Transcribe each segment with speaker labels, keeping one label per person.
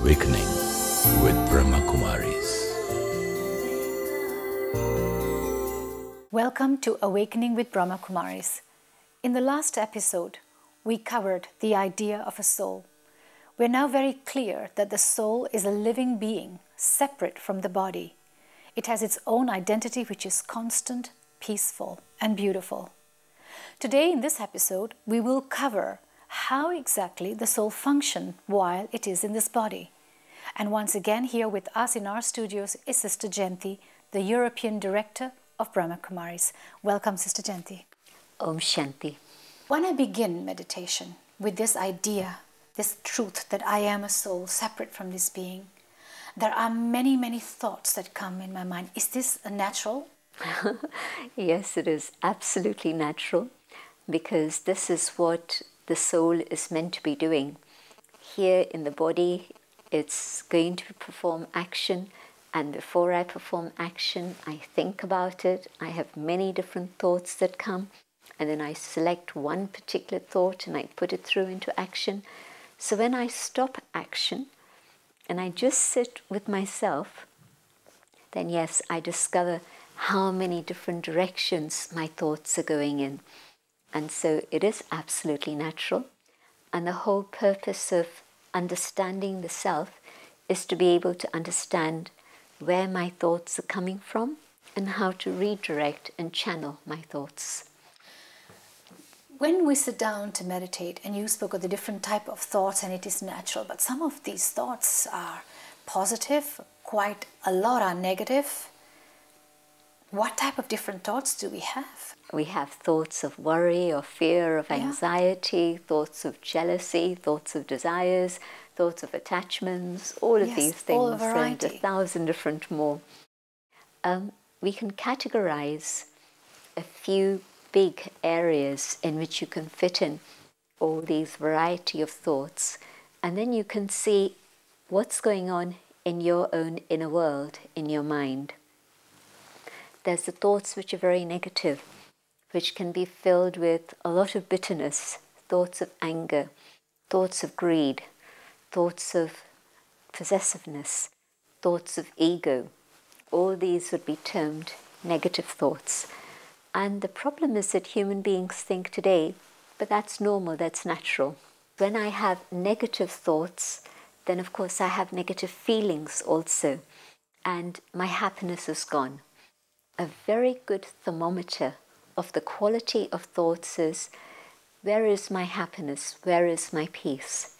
Speaker 1: Awakening with Brahma Kumaris.
Speaker 2: Welcome to Awakening with Brahma Kumaris. In the last episode, we covered the idea of a soul. We're now very clear that the soul is a living being, separate from the body. It has its own identity which is constant, peaceful, and beautiful. Today in this episode, we will cover how exactly the soul functions while it is in this body. And once again, here with us in our studios is Sister Jayanti, the European Director of Brahma Kumaris. Welcome, Sister Jayanti.
Speaker 3: Om Shanti.
Speaker 2: When I begin meditation with this idea, this truth that I am a soul separate from this being, there are many, many thoughts that come in my mind. Is this natural?
Speaker 3: Yes, it is absolutely natural, because this is what the soul is meant to be doing. Here in the body, it's going to perform action, and before I perform action, I think about it. I have many different thoughts that come, and then I select one particular thought and I put it through into action. So when I stop action and I just sit with myself, then yes, I discover how many different directions my thoughts are going in. And so it is absolutely natural. And the whole purpose of understanding the self is to be able to understand where my thoughts are coming from and how to redirect and channel my thoughts.
Speaker 2: When we sit down to meditate, and you spoke of the different type of thoughts, and it is natural, but some of these thoughts are positive, quite a lot are negative. What type of different thoughts do we have?
Speaker 3: We have thoughts of worry or fear, of anxiety, thoughts of jealousy, thoughts of desires, thoughts of attachments, all of these things, and 1,000 different more. We can categorize a few big areas in which you can fit in all these variety of thoughts, and then you can see what's going on in your own inner world, in your mind. There's the thoughts which are very negative, which can be filled with a lot of bitterness, thoughts of anger, thoughts of greed, thoughts of possessiveness, thoughts of ego. All these would be termed negative thoughts. And the problem is that human beings think today, but that's normal, that's natural. When I have negative thoughts, then of course I have negative feelings also, and my happiness is gone. A very good thermometer of the quality of thoughts is, where is my happiness? Where is my peace?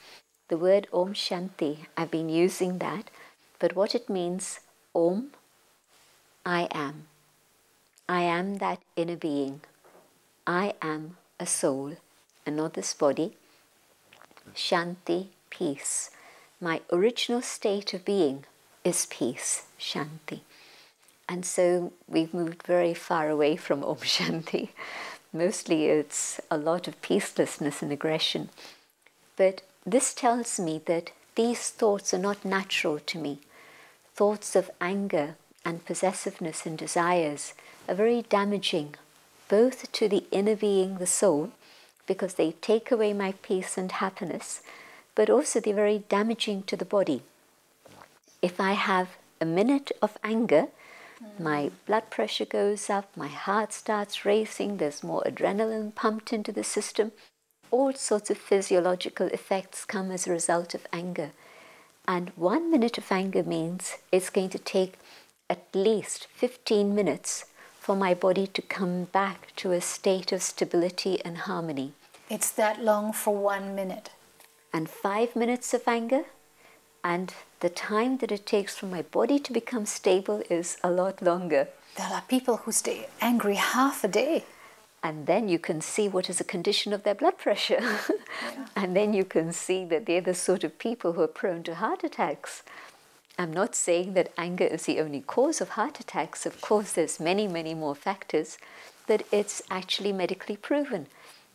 Speaker 3: The word Om Shanti, I've been using that, but what it means, Om, I am. I am that inner being. I am a soul, and not this body. Shanti, peace. My original state of being is peace, Shanti. And so we've moved very far away from Om Shanti. Mostly it's a lot of peacelessness and aggression. But this tells me that these thoughts are not natural to me. Thoughts of anger and possessiveness and desires are very damaging, both to the inner being, the soul, because they take away my peace and happiness, but also they're very damaging to the body. If I have a minute of anger, my blood pressure goes up, my heart starts racing, there's more adrenaline pumped into the system. All sorts of physiological effects come as a result of anger. And 1 minute of anger means it's going to take at least 15 minutes for my body to come back to a state of stability and harmony.
Speaker 2: It's that long for 1 minute.
Speaker 3: And 5 minutes of anger, and the time that it takes for my body to become stable is a lot longer.
Speaker 2: There are people who stay angry half a day.
Speaker 3: And then you can see what is the condition of their blood pressure. Yeah. And then you can see that they're the sort of people who are prone to heart attacks. I'm not saying that anger is the only cause of heart attacks. Of course, there's many, many more factors, but it's actually medically proven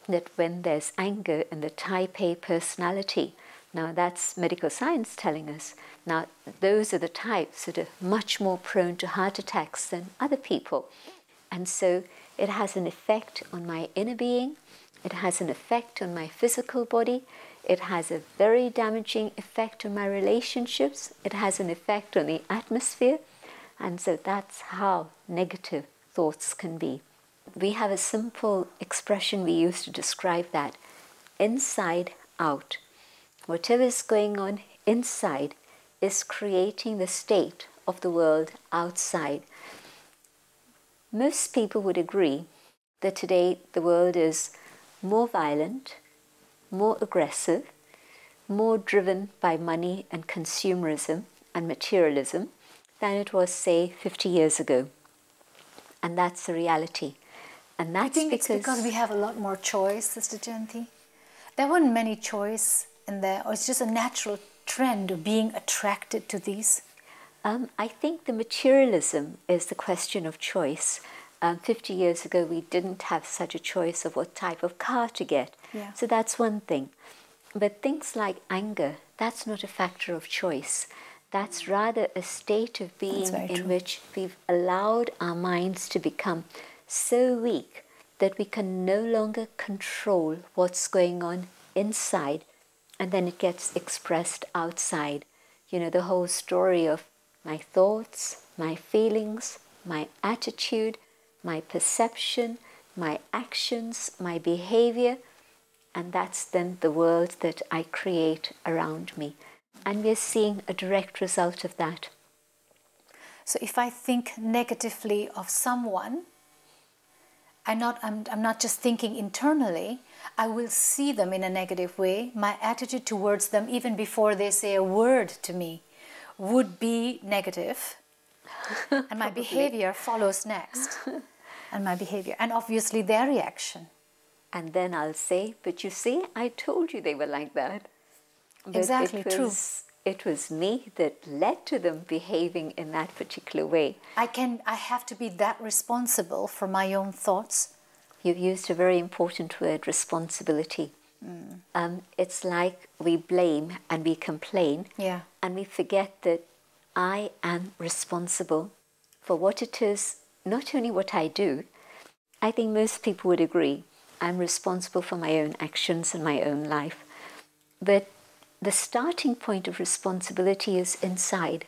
Speaker 3: that when there's anger in the type A personality, now that's medical science telling us, now those are the types that are much more prone to heart attacks than other people. And so it has an effect on my inner being, it has an effect on my physical body, It has a very damaging effect on my relationships. It has an effect on the atmosphere. And so that's how negative thoughts can be. We have a simple expression we use to describe that. Inside out. Whatever is going on inside is creating the state of the world outside. Most people would agree that today the world is more violent, more aggressive, more driven by money and consumerism and materialism than it was, say, 50 years ago. And that's the reality. And that's
Speaker 2: it's because we have a lot more choice, Sister Jayanti. There weren't many choice in there, or it's just a natural trend of being attracted to these?
Speaker 3: I think the materialism is the question of choice. 50 years ago, we didn't have such a choice of what type of car to get.
Speaker 2: Yeah.
Speaker 3: So that's one thing. But things like anger, that's not a factor of choice. That's rather a state of being in which we've allowed our minds to become so weak that we can no longer control what's going on inside, and then it gets expressed outside. You know, the whole story of my thoughts, my feelings, my attitude, my perception, my actions, my behavior, and that's then the world that I create around me. And we're seeing a direct result of that.
Speaker 2: So if I think negatively of someone, I'm not just thinking internally, I will see them in a negative way. My attitude towards them, even before they say a word to me, would be negative. And my behavior follows next. And my behavior. And obviously their reaction.
Speaker 3: And then I'll say, but you see, I told you they were like that. But
Speaker 2: exactly, true.
Speaker 3: It was me that led to them behaving in that particular way.
Speaker 2: I have to be that responsible for my own thoughts.
Speaker 3: You've used a very important word, responsibility. It's like we blame and we complain, and we forget that I am responsible for what it is, not only what I do. I think most people would agree I'm responsible for my own actions and my own life. But the starting point of responsibility is inside.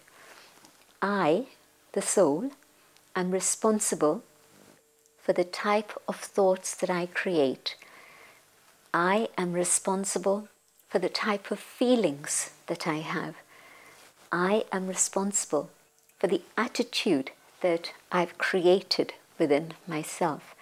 Speaker 3: I, the soul, am responsible for the type of thoughts that I create. I am responsible for the type of feelings that I have. I am responsible for the attitude that I've created within myself.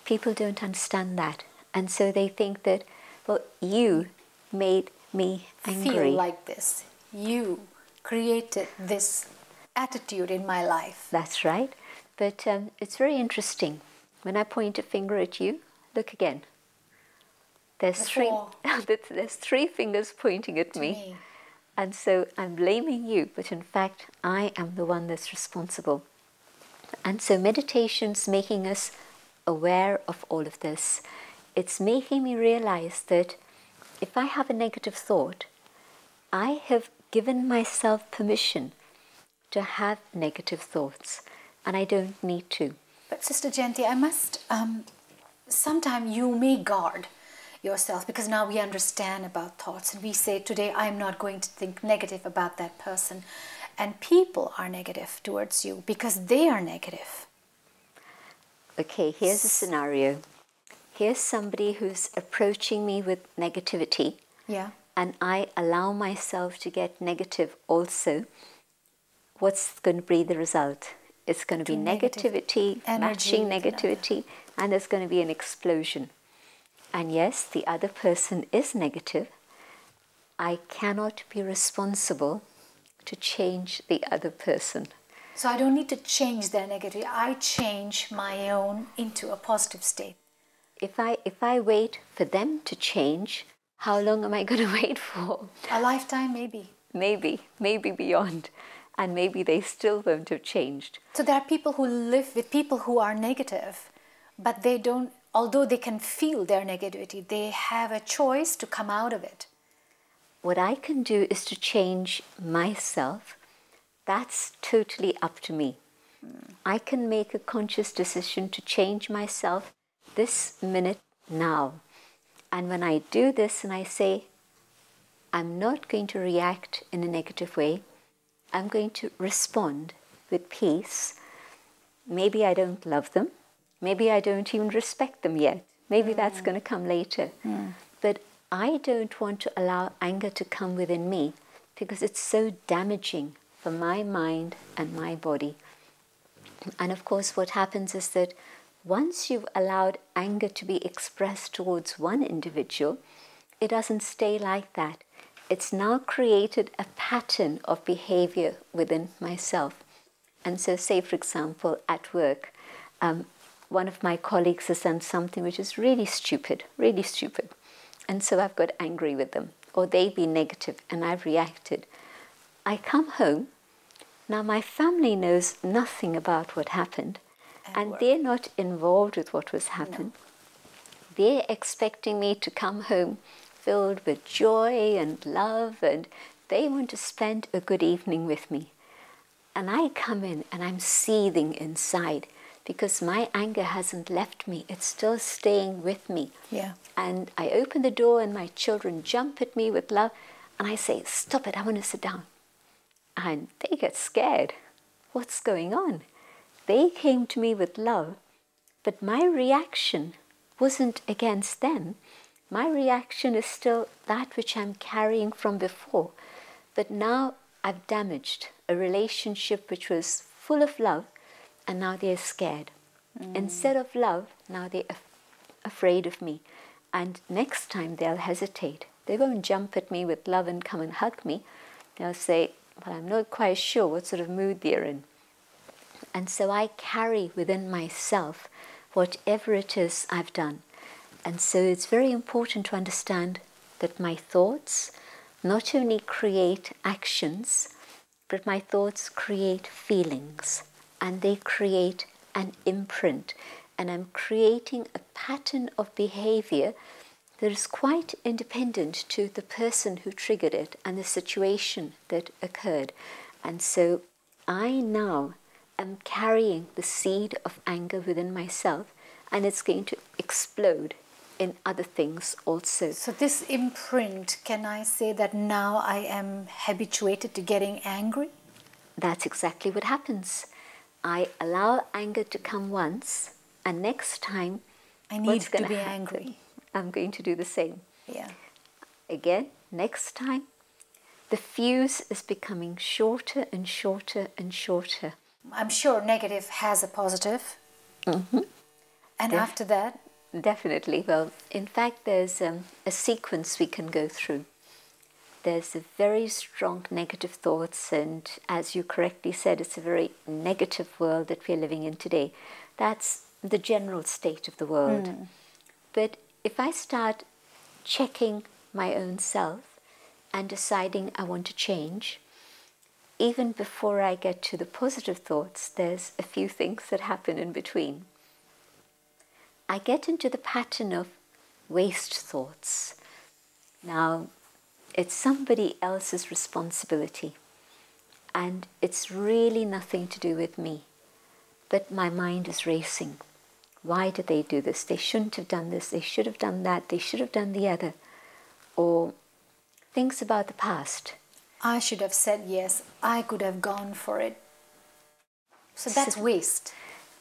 Speaker 3: People don't understand that, and so they think that, well, you made me angry.
Speaker 2: Feel like this. You created this attitude in my life.
Speaker 3: That's right. But it's very interesting. When I point a finger at you, look again. There's three fingers pointing at me. And so I'm blaming you, but in fact, I am the one that's responsible. And so meditation's making us aware of all of this. It's making me realize that if I have a negative thought, I have given myself permission to have negative thoughts, and I don't need to.
Speaker 2: But Sister Jayanti, I must, sometimes you may guard yourself, because now we understand about thoughts, and we say, today I'm not going to think negative about that person. And people are negative towards you because they are negative.
Speaker 3: Okay, here's a scenario. Here's somebody who's approaching me with negativity.
Speaker 2: Yeah.
Speaker 3: And I allow myself to get negative also. What's going to be the result? It's going to be negativity, matching negativity, and there's going to be an explosion. And yes, the other person is negative. I cannot be responsible to change the other person.
Speaker 2: So I don't need to change their negativity. I change my own into a positive state.
Speaker 3: If I wait for them to change, how long am I going to wait for?
Speaker 2: A lifetime, maybe.
Speaker 3: Maybe beyond. And maybe they still won't have changed.
Speaker 2: So there are people who live with people who are negative, but they don't, although they can feel their negativity, they have a choice to come out of it.
Speaker 3: What I can do is to change myself. That's totally up to me. I can make a conscious decision to change myself this minute now. And when I do this and I say, I'm not going to react in a negative way. I'm going to respond with peace. Maybe I don't love them. Maybe I don't even respect them yet. Maybe that's going to come later. But I don't want to allow anger to come within me because it's so damaging for my mind and my body. And of course, what happens is that once you've allowed anger to be expressed towards one individual, it doesn't stay like that. It's now created a pattern of behavior within myself. And so, say, for example, at work, one of my colleagues has done something which is really stupid. And so I've got angry with them, or they've been negative and I've reacted. I come home. Now my family knows nothing about what happened, and they're not involved with what was happened. No. They're expecting me to come home filled with joy and love, and they want to spend a good evening with me. And I come in and I'm seething inside because my anger hasn't left me. It's still staying with me.
Speaker 2: Yeah.
Speaker 3: And I open the door and my children jump at me with love, and I say, "Stop it, I want to sit down." And they get scared. What's going on? They came to me with love, but my reaction wasn't against them. My reaction is still that which I'm carrying from before. But now I've damaged a relationship which was full of love, and now they're scared. Instead of love, now they're afraid of me. And next time they'll hesitate. They won't jump at me with love and come and hug me. They'll say, "Well, I'm not quite sure what sort of mood they're in." And so I carry within myself whatever it is I've done. And so it's very important to understand that my thoughts not only create actions, but my thoughts create feelings, and they create an imprint. And I'm creating a pattern of behavior that is quite independent to the person who triggered it and the situation that occurred. And so I now am carrying the seed of anger within myself, and it's going to explode in other things also.
Speaker 2: So this imprint, can I say that now I am habituated to getting angry?
Speaker 3: That's exactly what happens. I allow anger to come once, and next time
Speaker 2: I need to be angry.
Speaker 3: I'm going to do the same.
Speaker 2: Yeah.
Speaker 3: Again, next time, the fuse is becoming shorter and shorter and shorter.
Speaker 2: I'm sure negative has a positive. And after that?
Speaker 3: Definitely. Well, in fact, there's a sequence we can go through. There's a very strong negative thoughts, and as you correctly said, it's a very negative world that we're living in today. That's the general state of the world. But if I start checking my own self and deciding I want to change, even before I get to the positive thoughts, there's a few things that happen in between. I get into the pattern of waste thoughts. Now, it's somebody else's responsibility, and it's really nothing to do with me. But my mind is racing. Why did they do this? They shouldn't have done this. They should have done that. They should have done the other. Or things about the past.
Speaker 2: I should have said yes. I could have gone for it. So that's waste.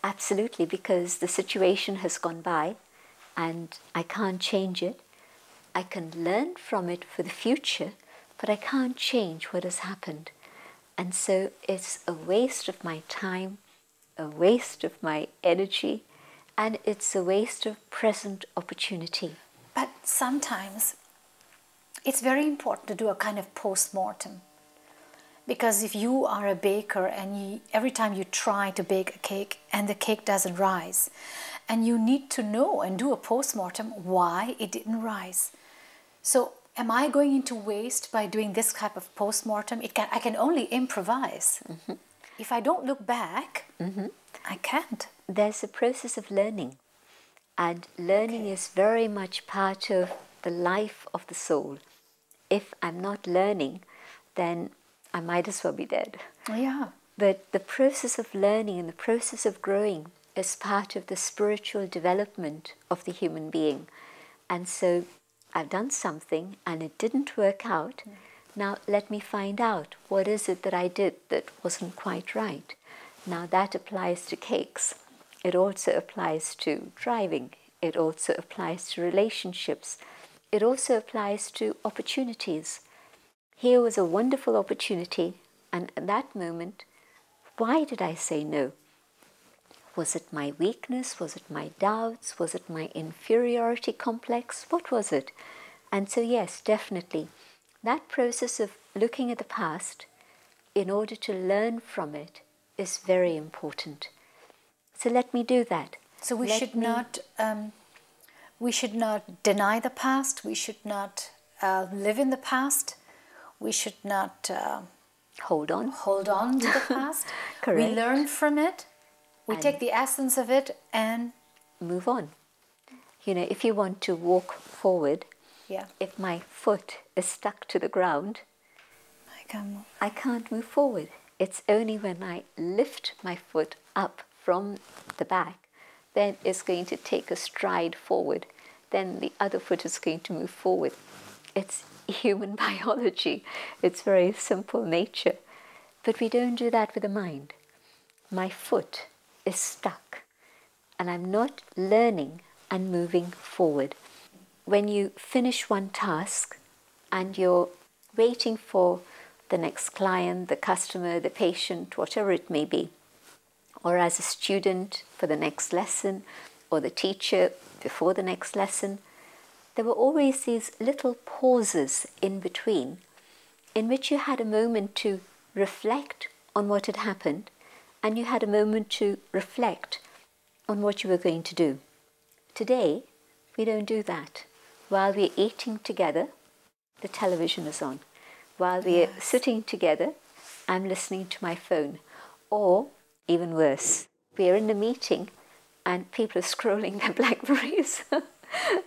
Speaker 3: Absolutely, because the situation has gone by and I can't change it. I can learn from it for the future, but I can't change what has happened. And so it's a waste of my time, a waste of my energy, and it's a waste of present opportunity.
Speaker 2: But sometimes it's very important to do a kind of postmortem. Because if you are a baker and every time you try to bake a cake and the cake doesn't rise, and you need to know and do a postmortem why it didn't rise. So am I going into waste by doing this type of postmortem? I can only improvise. If I don't look back, I can't.
Speaker 3: There's a process of learning, and learning is very much part of the life of the soul. If I'm not learning, then I might as well be dead.
Speaker 2: Yeah.
Speaker 3: But the process of learning and the process of growing is part of the spiritual development of the human being. And so I've done something and it didn't work out. Now let me find out what is it that I did that wasn't quite right. Now that applies to cakes. It also applies to driving. It also applies to relationships. It also applies to opportunities. Here was a wonderful opportunity, and at that moment, why did I say no? Was it my weakness? Was it my doubts? Was it my inferiority complex? What was it? And so yes, definitely, that process of looking at the past in order to learn from it is very important. So let me do that.
Speaker 2: So we should not deny the past. We should not live in the past. We should not hold on to the past.
Speaker 3: Correct.
Speaker 2: We learn from it. We take the essence of it and
Speaker 3: move on. You know, if you want to walk forward, if my foot is stuck to the ground, I can't move forward. It's only when I lift my foot up from the back, then it's going to take a stride forward. Then the other foot is going to move forward. It's human biology. It's very simple nature. But we don't do that with the mind. My foot is stuck and I'm not learning and moving forward. When you finish one task and you're waiting for the next client, the customer, the patient, whatever it may be, or as a student for the next lesson, or the teacher before the next lesson, there were always these little pauses in between in which you had a moment to reflect on what had happened, and you had a moment to reflect on what you were going to do. Today, we don't do that. While we're eating together, the television is on. While we're sitting together, I'm listening to my phone. Or, even worse, we're in a meeting and people are scrolling their Blackberries.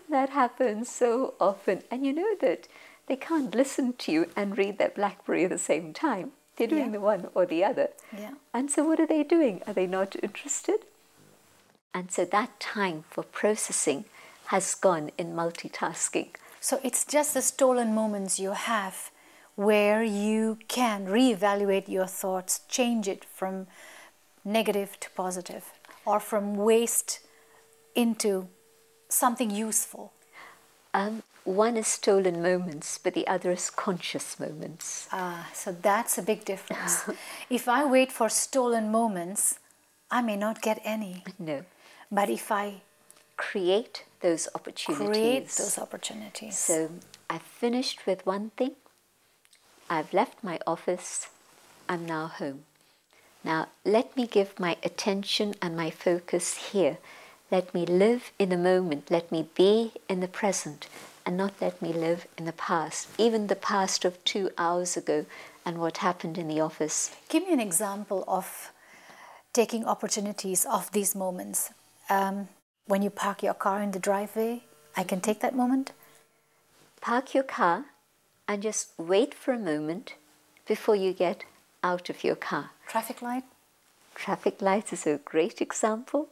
Speaker 3: That happens so often. And you know that they can't listen to you and read their Blackberry at the same time. They're doing the one or the other. And so what are they doing? Are they not interested? And so that time for processing has gone in multitasking.
Speaker 2: So it's just the stolen moments you have where you can reevaluate your thoughts, change it from negative to positive, or from waste into something useful.
Speaker 3: One is stolen moments, but the other is conscious moments.
Speaker 2: So that's a big difference. If I wait for stolen moments, I may not get any.
Speaker 3: No.
Speaker 2: But if I
Speaker 3: create those opportunities. So I've finished with one thing. I've left my office. I'm now home. Now let me give my attention and my focus here. Let me live in the moment. Let me be in the present and not let me live in the past, even the past of 2 hours ago and what happened in the office.
Speaker 2: Give me an example of taking opportunities of these moments. When you park your car in the driveway, I can take that moment.
Speaker 3: Park your car and just wait for a moment before you get out of your car.
Speaker 2: Traffic light?
Speaker 3: Traffic lights is a great example.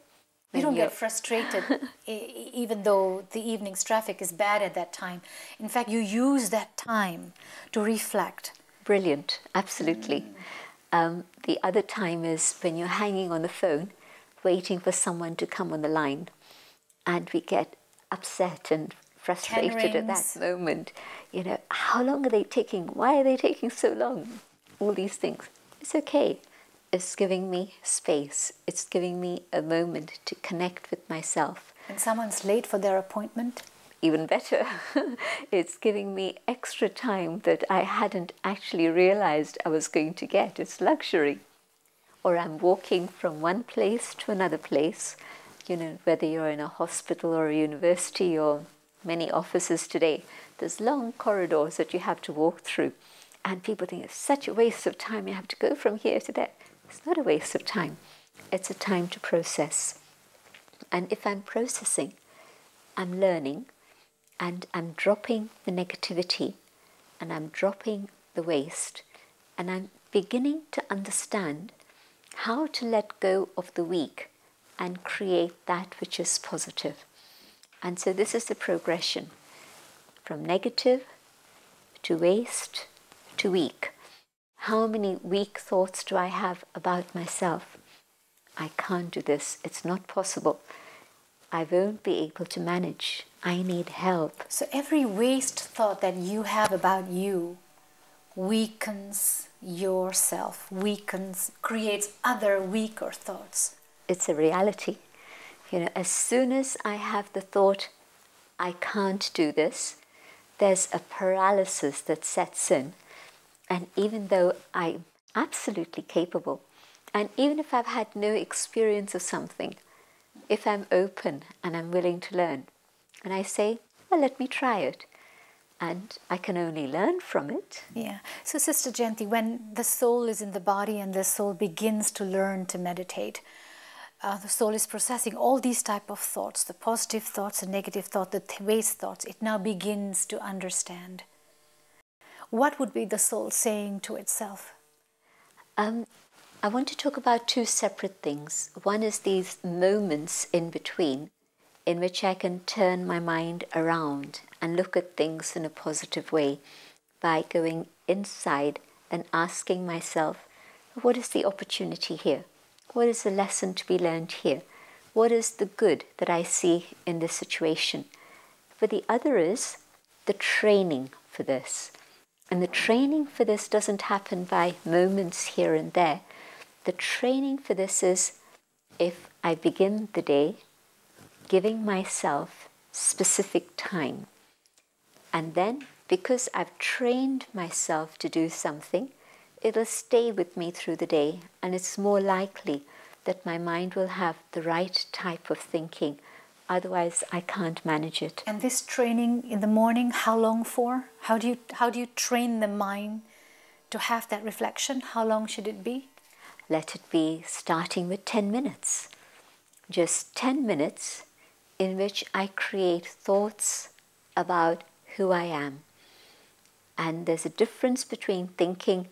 Speaker 2: You don't get frustrated even though the evening's traffic is bad at that time. In fact, you use that time to reflect.
Speaker 3: Brilliant, absolutely. The other time is when you're hanging on the phone, waiting for someone to come on the line, and we get upset and frustrated at that moment. You know, how long are they taking? Why are they taking so long? All these things. It's okay. It's giving me space. It's giving me a moment to connect with myself.
Speaker 2: And someone's late for their appointment?
Speaker 3: Even better. It's giving me extra time that I hadn't actually realized I was going to get. It's luxury. Or I'm walking from one place to another place, you know, whether you're in a hospital or a university or many offices today, there's long corridors that you have to walk through. And people think it's such a waste of time, you have to go from here to there. It's not a waste of time. It's a time to process. And if I'm processing, I'm learning, and I'm dropping the negativity, and I'm dropping the waste, and I'm beginning to understand how to let go of the weak and create that which is positive. And so this is the progression. from negative to waste to weak. How many weak thoughts do I have about myself? I can't do this. It's not possible. I won't be able to manage. I need help.
Speaker 2: So every waste thought that you have about you weakens yourself, creates other weaker thoughts.
Speaker 3: It's a reality. As soon as I have the thought, I can't do this, there's a paralysis that sets in. And even though I'm absolutely capable, and even if I've had no experience of something, if I'm open and I'm willing to learn, and I say, well, let me try it, and I can only learn from it.
Speaker 2: Yeah. So Sister Jayanti, when the soul is in the body and the soul begins to learn to meditate, the soul is processing all these type of thoughts, the positive thoughts, the negative thoughts, the waste thoughts. It now begins to understand. What would be the soul saying to itself?
Speaker 3: I want to talk about two separate things. One is these moments in between in which I can turn my mind around and look at things in a positive way by going inside and asking myself, what is the opportunity here? What is the lesson to be learned here? What is the good that I see in this situation? But the other is the training for this. And the training for this doesn't happen by moments here and there. The training for this is if I begin the day giving myself specific time. And then, because I've trained myself to do something, it'll stay with me through the day, and it's more likely that my mind will have the right type of thinking. Otherwise, I can't manage it.
Speaker 2: And this training in the morning, how long for? How do you train the mind to have that reflection? How long should it be?
Speaker 3: Let it be starting with 10 minutes. Just 10 minutes in which I create thoughts about who I am. And there's a difference between thinking,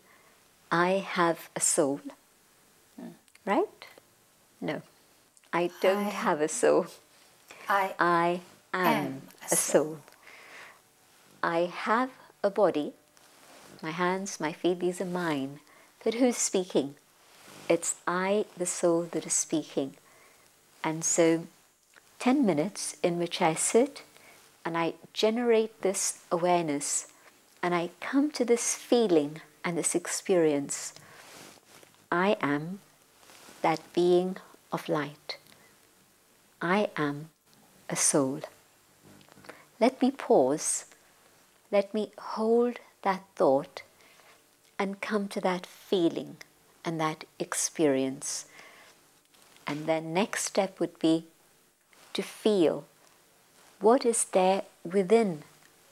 Speaker 3: I have a soul, right? No, I don't have a soul. I am a soul. I have a body, my hands, my feet, these are mine. But who's speaking? It's I, the soul, that is speaking. And so 10 minutes in which I sit and I generate this awareness and I come to this feeling and this experience. I am that being of light. I am a soul. Let me pause. Let me hold that thought and come to that feeling and that experience. And then next step would be to feel what is there within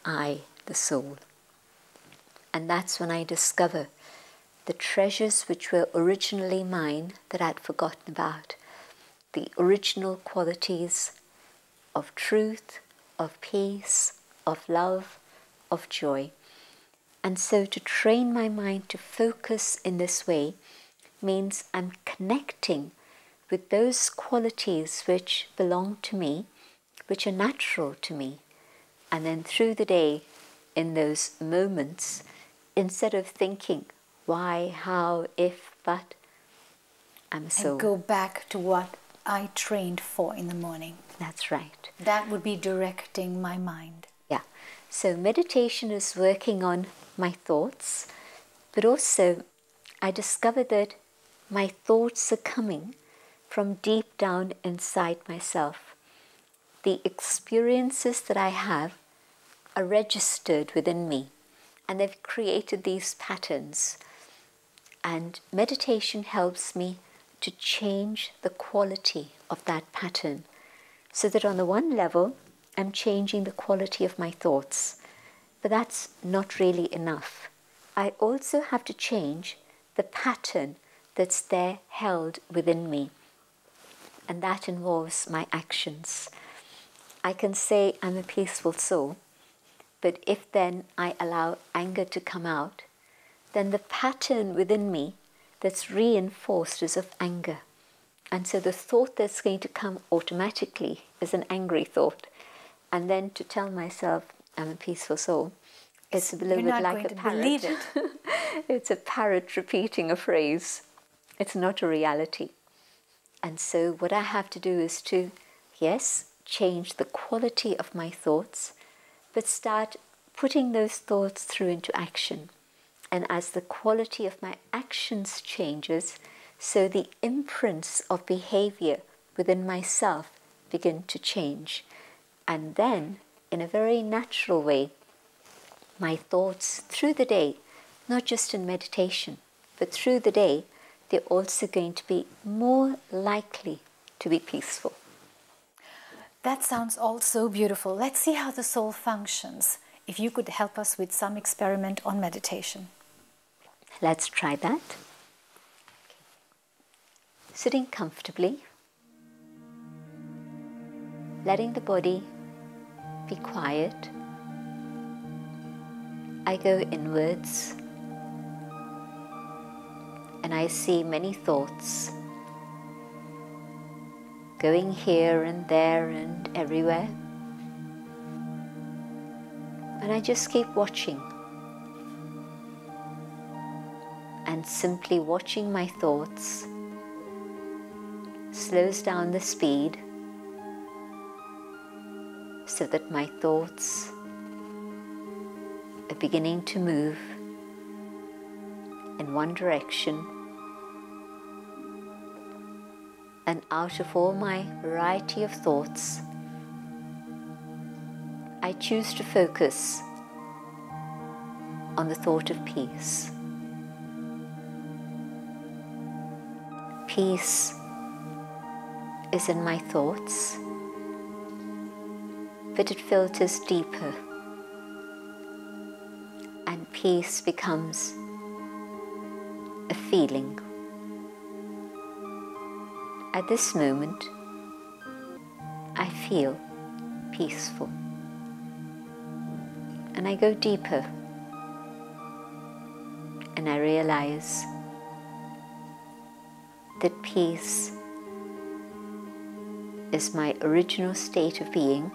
Speaker 3: I, the soul. And that's when I discover the treasures which were originally mine that I'd forgotten about. The original qualities of truth, of peace, of love, of joy. And so to train my mind to focus in this way means I'm connecting with those qualities which belong to me, which are natural to me. And then through the day, in those moments, instead of thinking, why, how, if, but, I'm a soul.
Speaker 2: And go back to what I trained for in the morning.
Speaker 3: That's right.
Speaker 2: That would be directing my mind.
Speaker 3: Yeah. So meditation is working on my thoughts, but also I discovered that my thoughts are coming from deep down inside myself. The experiences that I have are registered within me, and they've created these patterns. And meditation helps me to change the quality of that pattern, so that on the one level, I'm changing the quality of my thoughts. But that's not really enough. I also have to change the pattern that's there held within me. And that involves my actions. I can say I'm a peaceful soul, but if then I allow anger to come out, then the pattern within me that's reinforced is of anger. And so the thought that's going to come automatically is an angry thought. And then to tell myself, I'm a peaceful soul. It's a little bit like a parrot. It's a parrot repeating a phrase. It's not a reality. And so what I have to do is to, yes, change the quality of my thoughts, but start putting those thoughts through into action. And as the quality of my actions changes, so the imprints of behavior within myself begin to change. And then, in a very natural way, my thoughts through the day, not just in meditation, but through the day, they're also going to be more likely to be peaceful.
Speaker 2: That sounds all so beautiful. Let's see how the soul functions. If you could help us with some experiment on meditation.
Speaker 3: Let's try that. Okay. Sitting comfortably, letting the body be quiet. I go inwards and I see many thoughts going here and there and everywhere. And I just keep watching. And simply watching my thoughts slows down the speed so that my thoughts are beginning to move in one direction, and out of all my variety of thoughts, I choose to focus on the thought of peace. Peace is in my thoughts, but it filters deeper, and peace becomes a feeling. At this moment, I feel peaceful, and I go deeper, and I realize that peace is my original state of being.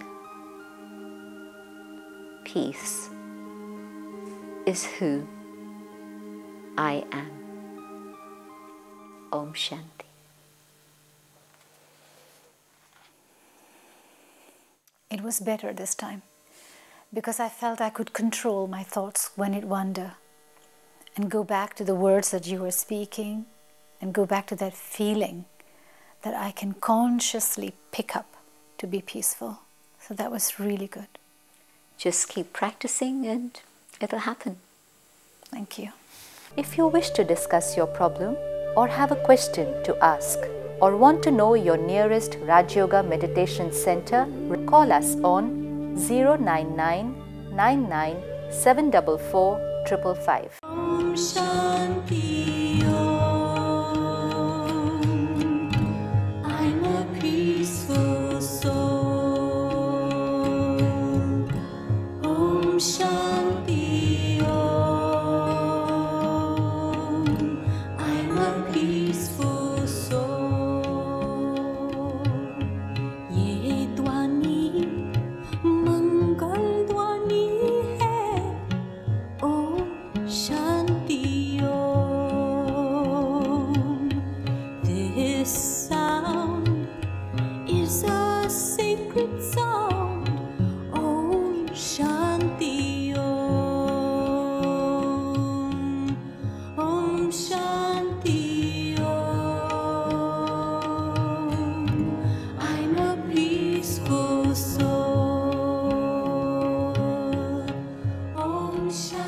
Speaker 3: Peace is who I am. Om Shanti.
Speaker 2: It was better this time, because I felt I could control my thoughts when it wander, and go back to the words that you were speaking, and go back to that feeling that I can consciously pick up to be peaceful. So that was really good.
Speaker 3: Just keep practicing and it'll happen.
Speaker 2: Thank you.
Speaker 4: If you wish to discuss your problem or have a question to ask or want to know your nearest Rajyoga Meditation Center, call us on 099 99 744 555.
Speaker 5: Om Shanti. I'm a peaceful soul. Om Shanti. I'm a peaceful soul. Ye dwani mangal dwani hai. Om Shanti Om. This sound is a sacred sound. Om Shanti Om. Om Shanti Om. I'm a peaceful soul. Om Shanti.